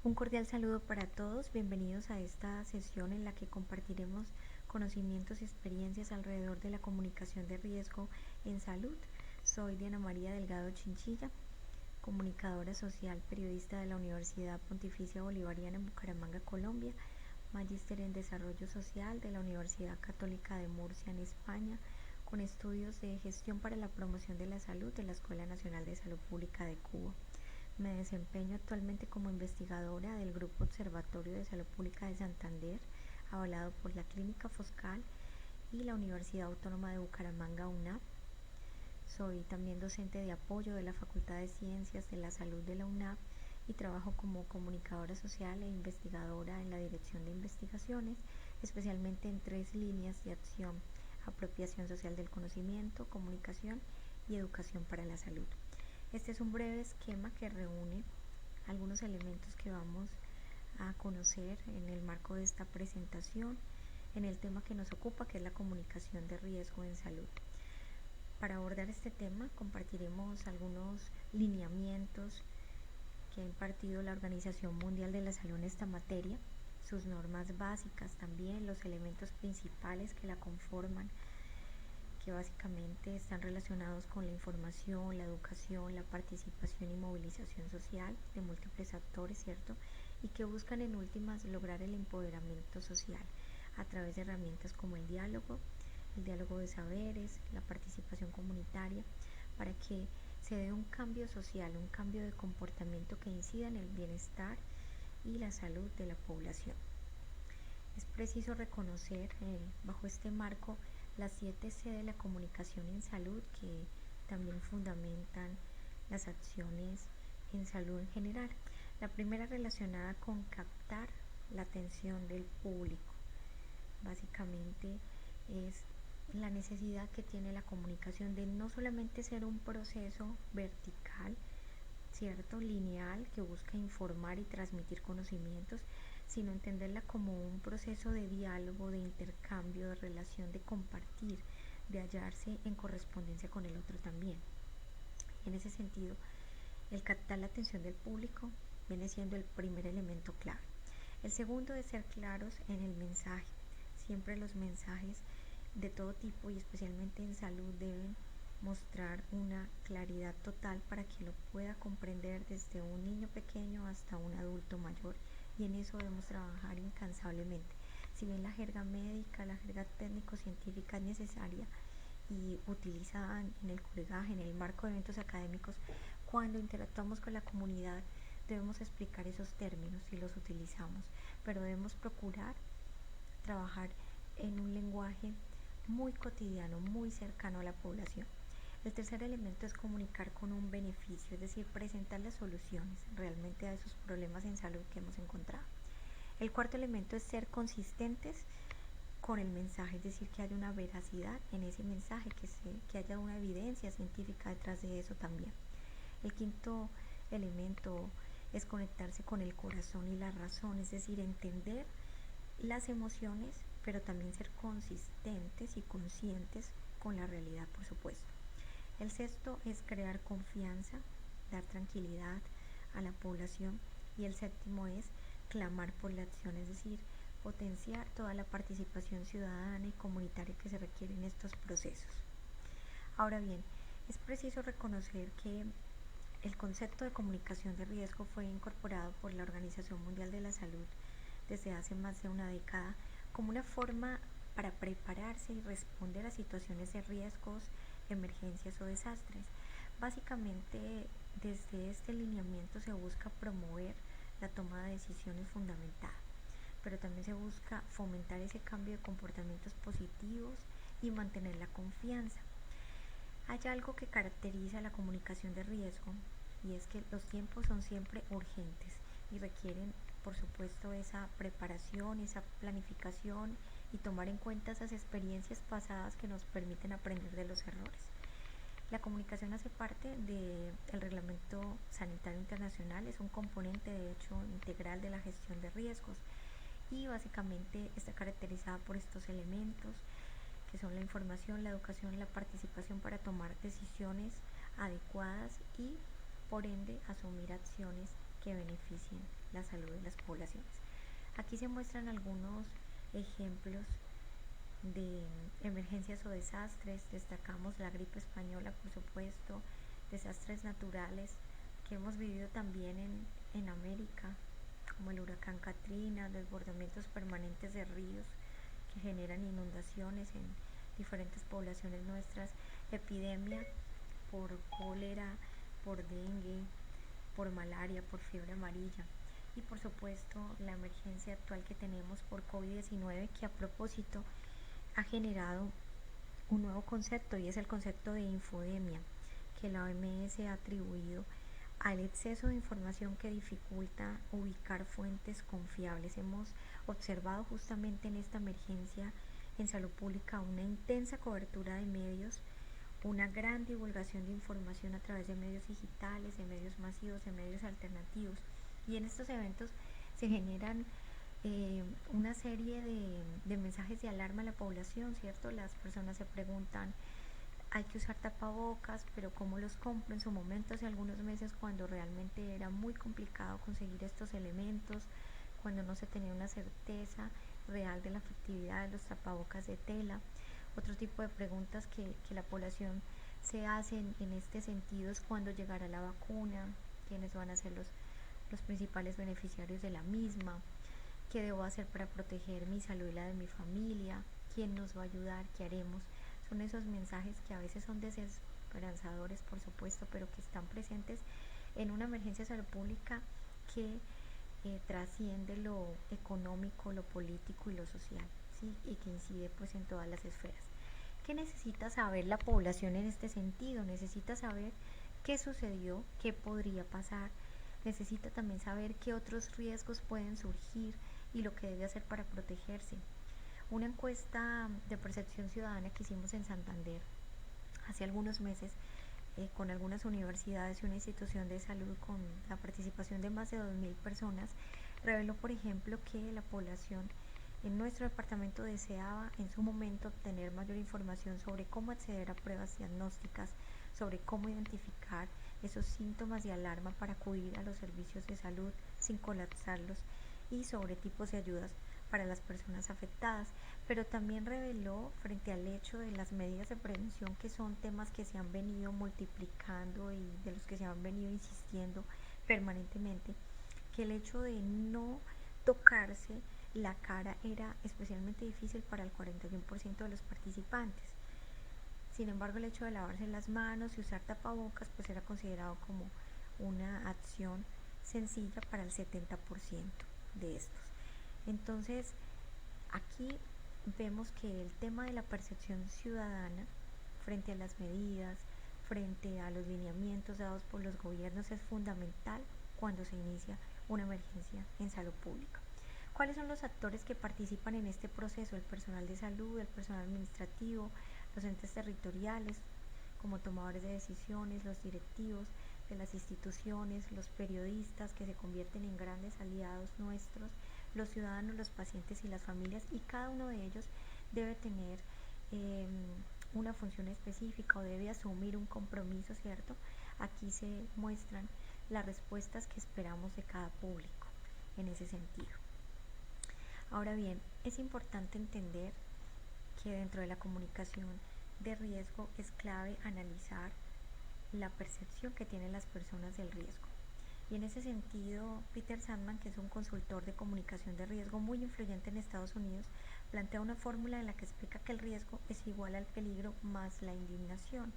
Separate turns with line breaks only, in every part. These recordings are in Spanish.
Un cordial saludo para todos, bienvenidos a esta sesión en la que compartiremos conocimientos y experiencias alrededor de la comunicación de riesgo en salud. Soy Diana María Delgado Chinchilla, comunicadora social, periodista de la Universidad Pontificia Bolivariana en Bucaramanga, Colombia, magíster en desarrollo social de la Universidad Católica de Murcia en España, con estudios de gestión para la promoción de la salud de la Escuela Nacional de Salud Pública de Cuba. Me desempeño actualmente como investigadora del Grupo Observatorio de Salud Pública de Santander, avalado por la Clínica Foscal y la Universidad Autónoma de Bucaramanga, UNAP. Soy también docente de apoyo de la Facultad de Ciencias de la Salud de la UNAP y trabajo como comunicadora social e investigadora en la Dirección de Investigaciones, especialmente en 3 líneas de acción: apropiación social del conocimiento, comunicación y educación para la salud. Este es un breve esquema que reúne algunos elementos que vamos a conocer en el marco de esta presentación en el tema que nos ocupa, que es la comunicación de riesgo en salud. Para abordar este tema compartiremos algunos lineamientos que ha impartido la Organización Mundial de la Salud en esta materia, sus normas básicas también, los elementos principales que la conforman, que básicamente están relacionados con la información, la educación, la participación y movilización social de múltiples actores, ¿cierto? Y que buscan en últimas lograr el empoderamiento social a través de herramientas como el diálogo de saberes, la participación comunitaria, para que se dé un cambio social, un cambio de comportamiento que incida en el bienestar y la salud de la población. Es preciso reconocer bajo este marco las 7 C de la comunicación en salud, que también fundamentan las acciones en salud en general. La primera, relacionada con captar la atención del público. Básicamente es la necesidad que tiene la comunicación de no solamente ser un proceso vertical, cierto, lineal, que busca informar y transmitir conocimientos, sino entenderla como un proceso de diálogo, de intercambio, de relación, de compartir, de hallarse en correspondencia con el otro también. En ese sentido, el captar la atención del público viene siendo el primer elemento clave. El segundo es ser claros en el mensaje. Siempre los mensajes de todo tipo y especialmente en salud deben mostrar una claridad total para que lo pueda comprender desde un niño pequeño hasta un adulto mayor, y en eso debemos trabajar incansablemente. Si bien la jerga médica, la jerga técnico-científica es necesaria y utilizada en el colegaje, en el marco de eventos académicos, cuando interactuamos con la comunidad debemos explicar esos términos si los utilizamos, pero debemos procurar trabajar en un lenguaje muy cotidiano, muy cercano a la población. El tercer elemento es comunicar con un beneficio, es decir, presentar las soluciones realmente a esos problemas en salud que hemos encontrado. El cuarto elemento es ser consistentes con el mensaje, es decir, que haya una veracidad en ese mensaje, que haya una evidencia científica detrás de eso también. El quinto elemento es conectarse con el corazón y la razón, es decir, entender las emociones, pero también ser consistentes y conscientes con la realidad, por supuesto. El sexto es crear confianza, dar tranquilidad a la población, y el séptimo es clamar por la acción, es decir, potenciar toda la participación ciudadana y comunitaria que se requiere en estos procesos. Ahora bien, es preciso reconocer que el concepto de comunicación de riesgo fue incorporado por la Organización Mundial de la Salud desde hace más de una década como una forma para prepararse y responder a situaciones de riesgos, emergencias o desastres. Básicamente, desde este lineamiento se busca promover la toma de decisiones fundamentada, pero también se busca fomentar ese cambio de comportamientos positivos y mantener la confianza. Hay algo que caracteriza la comunicación de riesgo, y es que los tiempos son siempre urgentes y requieren, por supuesto, esa preparación, esa planificación y tomar en cuenta esas experiencias pasadas que nos permiten aprender de los errores. La comunicación hace parte del Reglamento Sanitario Internacional, es un componente de hecho integral de la gestión de riesgos, y básicamente está caracterizada por estos elementos, que son la información, la educación, la participación para tomar decisiones adecuadas y, por ende, asumir acciones que beneficien la salud de las poblaciones. Aquí se muestran algunos ejemplos de emergencias o desastres. Destacamos la gripe española, por supuesto, desastres naturales que hemos vivido también en América, como el huracán Katrina, desbordamientos permanentes de ríos que generan inundaciones en diferentes poblaciones nuestras, epidemia por cólera, por dengue, por malaria, por fiebre amarilla y por supuesto la emergencia actual que tenemos por COVID-19, que a propósito ha generado un nuevo concepto, y es el concepto de infodemia, que la OMS ha atribuido al exceso de información que dificulta ubicar fuentes confiables. Hemos observado justamente en esta emergencia en salud pública una intensa cobertura de medios, una gran divulgación de información a través de medios digitales, de medios masivos, de medios alternativos. Y en estos eventos se generan una serie de mensajes de alarma a la población, ¿cierto? Las personas se preguntan, hay que usar tapabocas, pero ¿cómo los compro? En su momento, hace algunos meses, cuando realmente era muy complicado conseguir estos elementos, cuando no se tenía una certeza real de la efectividad de los tapabocas de tela. Otro tipo de preguntas que la población se hace en este sentido es cuándo llegará la vacuna, quiénes van a ser los principales beneficiarios de la misma, qué debo hacer para proteger mi salud y la de mi familia, quién nos va a ayudar, qué haremos. Son esos mensajes que a veces son desesperanzadores, por supuesto, pero que están presentes en una emergencia de salud pública que trasciende lo económico, lo político y lo social, ¿sí? Y que incide pues en todas las esferas. ¿Qué necesita saber la población en este sentido? Necesita saber qué sucedió, qué podría pasar, necesita también saber qué otros riesgos pueden surgir y lo que debe hacer para protegerse. Una encuesta de percepción ciudadana que hicimos en Santander hace algunos meses con algunas universidades y una institución de salud con la participación de más de 2.000 personas, reveló, por ejemplo, que la población en nuestro departamento deseaba en su momento obtener mayor información sobre cómo acceder a pruebas diagnósticas, sobre cómo identificar esos síntomas de alarma para acudir a los servicios de salud sin colapsarlos y sobre tipos de ayudas para las personas afectadas, pero también reveló frente al hecho de las medidas de prevención, que son temas que se han venido multiplicando y de los que se han venido insistiendo permanentemente, que el hecho de no tocarse la cara era especialmente difícil para el 41% de los participantes. Sin embargo, el hecho de lavarse las manos y usar tapabocas pues era considerado como una acción sencilla para el 70% de estos. Entonces, aquí vemos que el tema de la percepción ciudadana frente a las medidas, frente a los lineamientos dados por los gobiernos es fundamental cuando se inicia una emergencia en salud pública. ¿Cuáles son los actores que participan en este proceso? El personal de salud, el personal administrativo, los entes territoriales como tomadores de decisiones, los directivos de las instituciones, los periodistas que se convierten en grandes aliados nuestros, los ciudadanos, los pacientes y las familias, y cada uno de ellos debe tener una función específica o debe asumir un compromiso, ¿cierto? Aquí se muestran las respuestas que esperamos de cada público en ese sentido. Ahora bien, es importante entender que dentro de la comunicación de riesgo es clave analizar la percepción que tienen las personas del riesgo. Y en ese sentido, Peter Sandman, que es un consultor de comunicación de riesgo muy influyente en Estados Unidos, plantea una fórmula en la que explica que el riesgo es igual al peligro más la indignación.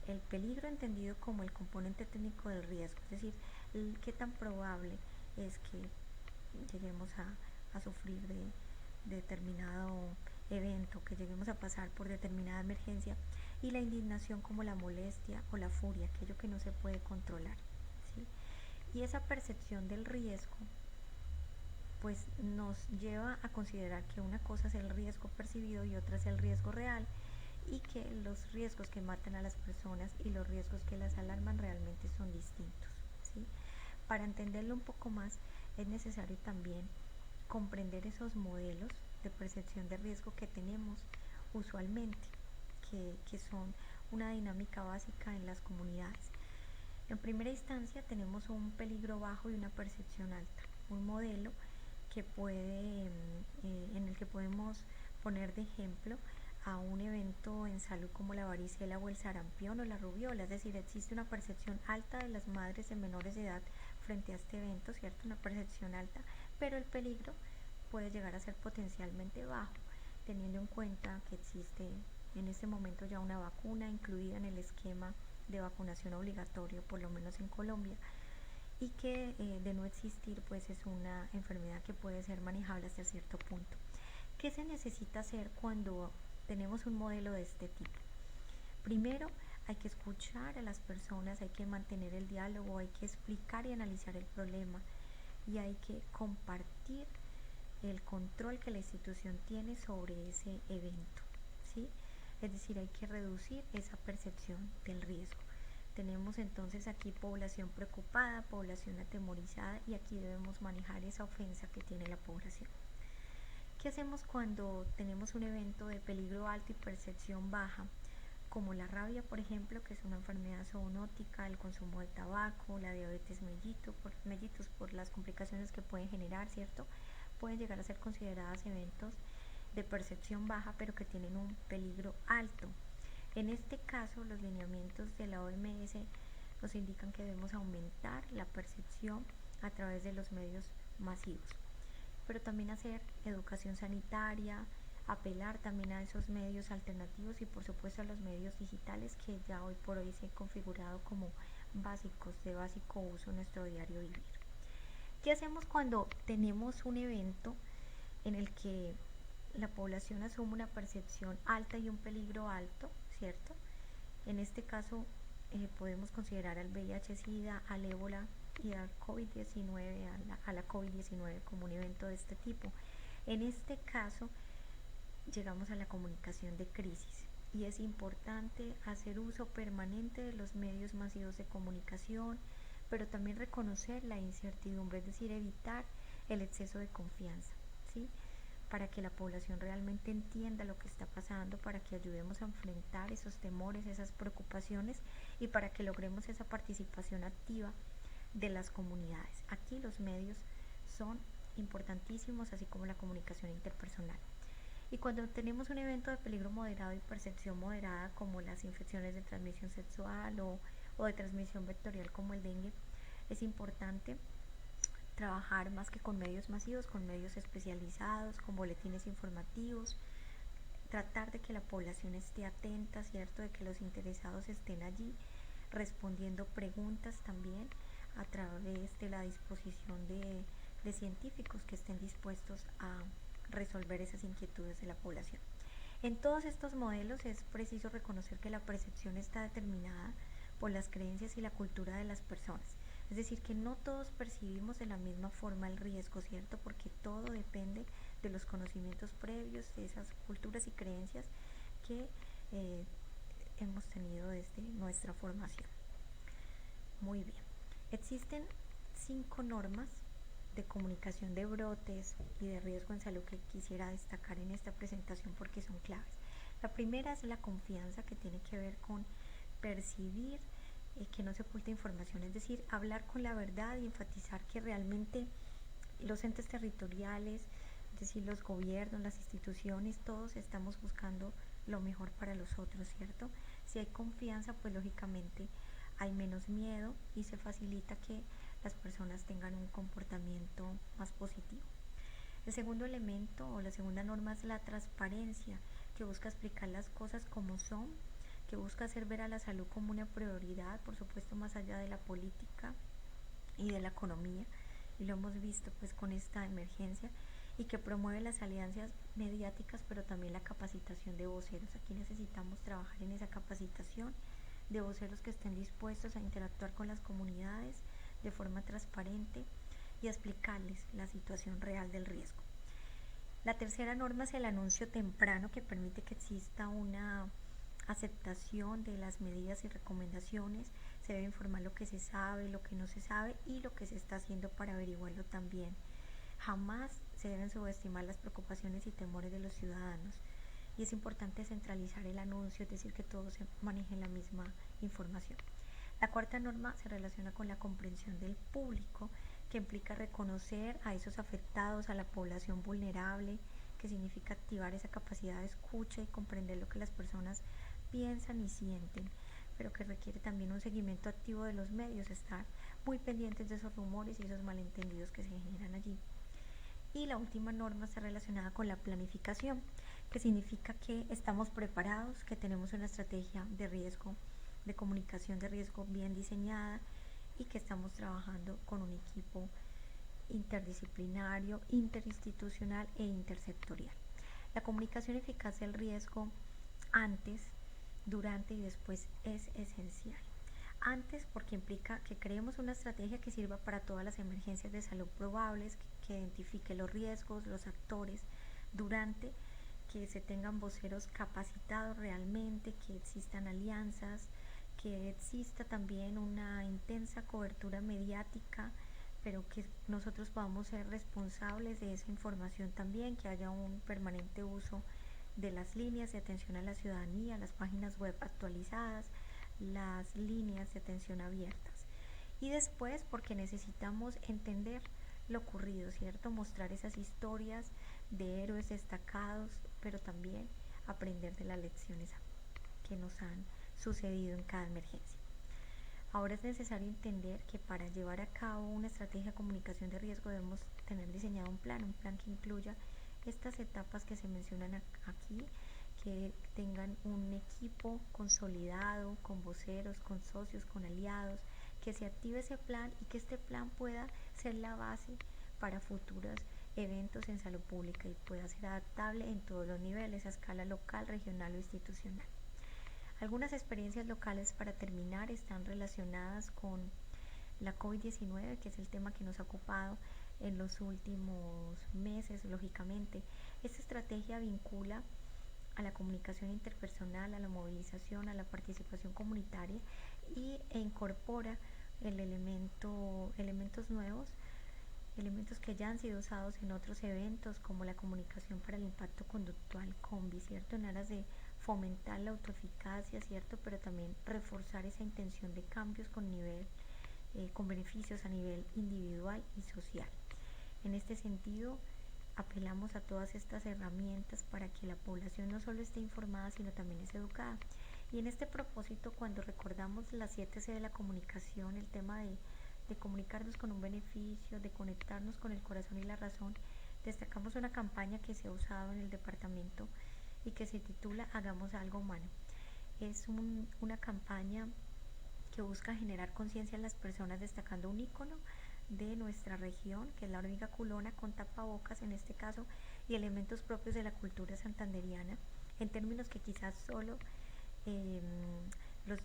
El peligro entendido como el componente técnico del riesgo, es decir, qué tan probable es que lleguemos a sufrir de determinado evento, que lleguemos a pasar por determinada emergencia, y la indignación como la molestia o la furia, aquello que no se puede controlar, ¿sí? Y esa percepción del riesgo pues nos lleva a considerar que una cosa es el riesgo percibido y otra es el riesgo real, y que los riesgos que matan a las personas y los riesgos que las alarman realmente son distintos, ¿sí? Para entenderlo un poco más es necesario también comprender esos modelos de percepción de riesgo que tenemos usualmente, que son una dinámica básica en las comunidades. En primera instancia tenemos un peligro bajo y una percepción alta, un modelo que en el que podemos poner de ejemplo a un evento en salud como la varicela o el sarampión o la rubiola, es decir, existe una percepción alta de las madres de menores de edad frente a este evento, ¿cierto? Una percepción alta, pero el peligro puede llegar a ser potencialmente bajo, teniendo en cuenta que existe en este momento ya una vacuna incluida en el esquema de vacunación obligatorio, por lo menos en Colombia, y que de no existir pues es una enfermedad que puede ser manejable hasta cierto punto. ¿Qué se necesita hacer cuando tenemos un modelo de este tipo? Primero, hay que escuchar a las personas, hay que mantener el diálogo, hay que explicar y analizar el problema y hay que compartir el control que la institución tiene sobre ese evento, ¿sí? Es decir, hay que reducir esa percepción del riesgo. Tenemos entonces aquí población preocupada, población atemorizada y aquí debemos manejar esa ofensa que tiene la población. ¿Qué hacemos cuando tenemos un evento de peligro alto y percepción baja? Como la rabia, por ejemplo, que es una enfermedad zoonótica, el consumo de tabaco, la diabetes mellitus por las complicaciones que pueden generar, ¿cierto? Pueden llegar a ser consideradas eventos de percepción baja, pero que tienen un peligro alto. En este caso, los lineamientos de la OMS nos indican que debemos aumentar la percepción a través de los medios masivos, pero también hacer educación sanitaria, apelar también a esos medios alternativos y por supuesto a los medios digitales que ya hoy por hoy se han configurado como básicos, de básico uso en nuestro diario vivir. ¿Qué hacemos cuando tenemos un evento en el que la población asume una percepción alta y un peligro alto, ¿cierto? En este caso podemos considerar al VIH-Sida, al ébola y al COVID-19, a la COVID-19 como un evento de este tipo. En este caso llegamos a la comunicación de crisis y es importante hacer uso permanente de los medios masivos de comunicación, pero también reconocer la incertidumbre, es decir, evitar el exceso de confianza, ¿sí? Para que la población realmente entienda lo que está pasando, para que ayudemos a enfrentar esos temores, esas preocupaciones y para que logremos esa participación activa de las comunidades. Aquí los medios son importantísimos, así como la comunicación interpersonal. Y cuando tenemos un evento de peligro moderado y percepción moderada, como las infecciones de transmisión sexual o de transmisión vectorial como el dengue, es importante trabajar más que con medios masivos, con medios especializados, con boletines informativos, tratar de que la población esté atenta, ¿cierto? De que los interesados estén allí respondiendo preguntas también a través de la disposición de científicos que estén dispuestos a resolver esas inquietudes de la población. En todos estos modelos es preciso reconocer que la percepción está determinada por las creencias y la cultura de las personas. Es decir, que no todos percibimos de la misma forma el riesgo, ¿cierto? Porque todo depende de los conocimientos previos, de esas culturas y creencias que hemos tenido desde nuestra formación. Muy bien. Existen 5 normas de comunicación de brotes y de riesgo en salud que quisiera destacar en esta presentación porque son claves. La primera es la confianza, que tiene que ver con percibir que no se oculta información, es decir, hablar con la verdad y enfatizar que realmente los entes territoriales, es decir, los gobiernos, las instituciones, todos estamos buscando lo mejor para los otros, ¿cierto? Si hay confianza, pues lógicamente hay menos miedo y se facilita que las personas tengan un comportamiento más positivo. El segundo elemento o la segunda norma es la transparencia, que busca explicar las cosas como son, que busca hacer ver a la salud como una prioridad, por supuesto más allá de la política y de la economía, y lo hemos visto pues con esta emergencia, y que promueve las alianzas mediáticas, pero también la capacitación de voceros. Aquí necesitamos trabajar en esa capacitación de voceros que estén dispuestos a interactuar con las comunidades de forma transparente y a explicarles la situación real del riesgo. La tercera norma es el anuncio temprano, que permite que exista una aceptación de las medidas y recomendaciones. Se debe informar lo que se sabe, lo que no se sabe y lo que se está haciendo para averiguarlo también. Jamás se deben subestimar las preocupaciones y temores de los ciudadanos. Y es importante centralizar el anuncio, es decir, que todos se manejen la misma información. La cuarta norma se relaciona con la comprensión del público, que implica reconocer a esos afectados, a la población vulnerable, que significa activar esa capacidad de escucha y comprender lo que las personas piensan y sienten, pero que requiere también un seguimiento activo de los medios, estar muy pendientes de esos rumores y esos malentendidos que se generan allí. Y la última norma está relacionada con la planificación, que significa que estamos preparados, que tenemos una estrategia de riesgo, de comunicación de riesgo bien diseñada y que estamos trabajando con un equipo interdisciplinario, interinstitucional e intersectorial. La comunicación eficaz del riesgo antes, durante y después es esencial. Antes, porque implica que creemos una estrategia que sirva para todas las emergencias de salud probables, que identifique los riesgos, los actores. Durante, que se tengan voceros capacitados realmente, que existan alianzas, que exista también una intensa cobertura mediática, pero que nosotros podamos ser responsables de esa información también, que haya un permanente uso de las líneas de atención a la ciudadanía, las páginas web actualizadas, las líneas de atención abiertas. Y después porque necesitamos entender lo ocurrido, ¿cierto? Mostrar esas historias de héroes destacados, pero también aprender de las lecciones que nos han sucedido en cada emergencia. Ahora es necesario entender que para llevar a cabo una estrategia de comunicación de riesgo debemos tener diseñado un plan que incluya estas etapas que se mencionan aquí, que tengan un equipo consolidado, con voceros, con socios, con aliados, que se active ese plan y que este plan pueda ser la base para futuros eventos en salud pública y pueda ser adaptable en todos los niveles, a escala local, regional o institucional. Algunas experiencias locales para terminar están relacionadas con la COVID-19, que es el tema que nos ha ocupado en los últimos meses, lógicamente. Esta estrategia vincula a la comunicación interpersonal, a la movilización, a la participación comunitaria e incorpora elementos nuevos, elementos que ya han sido usados en otros eventos, como la comunicación para el impacto conductual COMBI, ¿cierto? En aras de fomentar la autoeficacia, ¿cierto? Pero también reforzar esa intención de cambios con beneficios a nivel individual y social. En este sentido, apelamos a todas estas herramientas para que la población no solo esté informada, sino también es educada. Y en este propósito, cuando recordamos las 7C de la comunicación, el tema de comunicarnos con un beneficio, de conectarnos con el corazón y la razón, destacamos una campaña que se ha usado en el departamento y que se titula Hagamos algo humano. Es una campaña que busca generar conciencia en las personas, destacando un ícono de nuestra región, que es la hormiga culona con tapabocas en este caso, y elementos propios de la cultura santanderiana, en términos que quizás solo los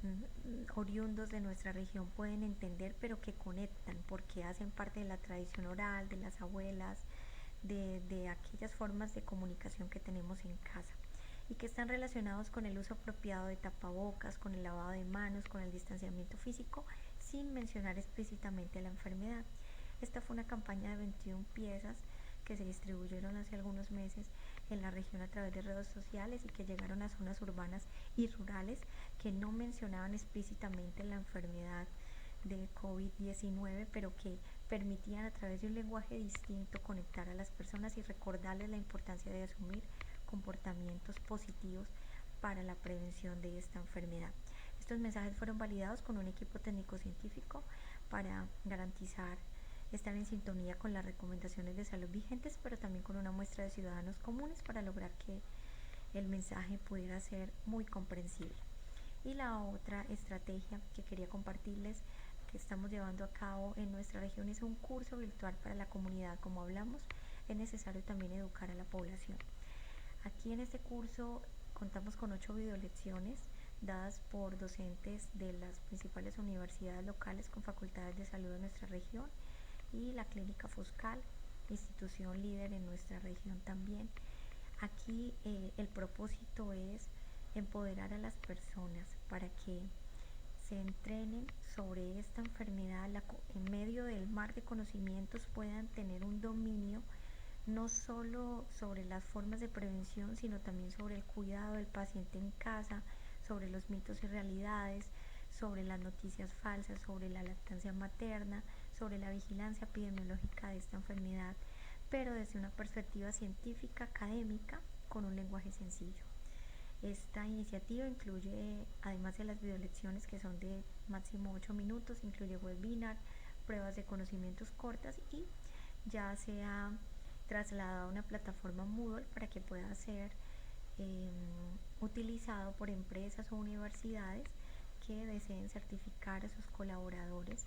oriundos de nuestra región pueden entender, pero que conectan porque hacen parte de la tradición oral, de las abuelas, de aquellas formas de comunicación que tenemos en casa y que están relacionados con el uso apropiado de tapabocas, con el lavado de manos, con el distanciamiento físico, sin mencionar explícitamente la enfermedad. Esta fue una campaña de 21 piezas que se distribuyeron hace algunos meses en la región a través de redes sociales y que llegaron a zonas urbanas y rurales que no mencionaban explícitamente la enfermedad de COVID-19, pero que permitían a través de un lenguaje distinto conectar a las personas y recordarles la importancia de asumir comportamientos positivos para la prevención de esta enfermedad. Estos mensajes fueron validados con un equipo técnico-científico para garantizar estar en sintonía con las recomendaciones de salud vigentes, pero también con una muestra de ciudadanos comunes para lograr que el mensaje pudiera ser muy comprensible. Y la otra estrategia que quería compartirles que estamos llevando a cabo en nuestra región es un curso virtual para la comunidad. Como hablamos, es necesario también educar a la población. Aquí en este curso contamos con 8 videolecciones dadas por docentes de las principales universidades locales con facultades de salud de nuestra región y la Clínica Foscal, institución líder en nuestra región también. Aquí el propósito es empoderar a las personas para que se entrenen sobre esta enfermedad, en medio del mar de conocimientos puedan tener un dominio no solo sobre las formas de prevención, sino también sobre el cuidado del paciente en casa, sobre los mitos y realidades, sobre las noticias falsas, sobre la lactancia materna, sobre la vigilancia epidemiológica de esta enfermedad, pero desde una perspectiva científica, académica, con un lenguaje sencillo. Esta iniciativa incluye, además de las videolecciones que son de máximo 8 minutos, incluye webinar, pruebas de conocimientos cortas y ya se ha trasladado a una plataforma Moodle para que pueda ser utilizado por empresas o universidades que deseen certificar a sus colaboradores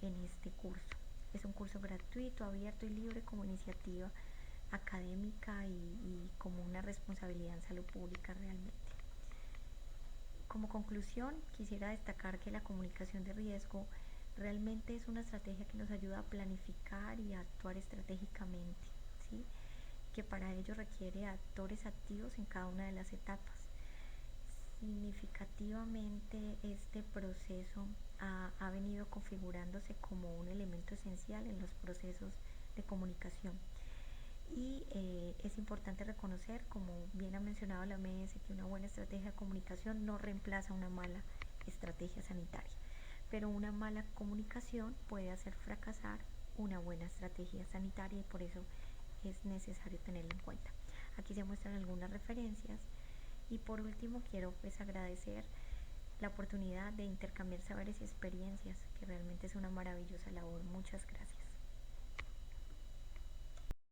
en este curso. Es un curso gratuito, abierto y libre como iniciativa académica y como una responsabilidad en salud pública realmente. Como conclusión, quisiera destacar que la comunicación de riesgo realmente es una estrategia que nos ayuda a planificar y a actuar estratégicamente, ¿sí? Que para ello requiere actores activos en cada una de las etapas. Significativamente este proceso ha venido configurándose como un elemento esencial en los procesos de comunicación. Y es importante reconocer, como bien ha mencionado la OMS, que una buena estrategia de comunicación no reemplaza una mala estrategia sanitaria, pero una mala comunicación puede hacer fracasar una buena estrategia sanitaria y por eso es necesario tenerlo en cuenta. Aquí se muestran algunas referencias y por último quiero agradecer la oportunidad de intercambiar saberes y experiencias, que realmente es una maravillosa labor. Muchas gracias.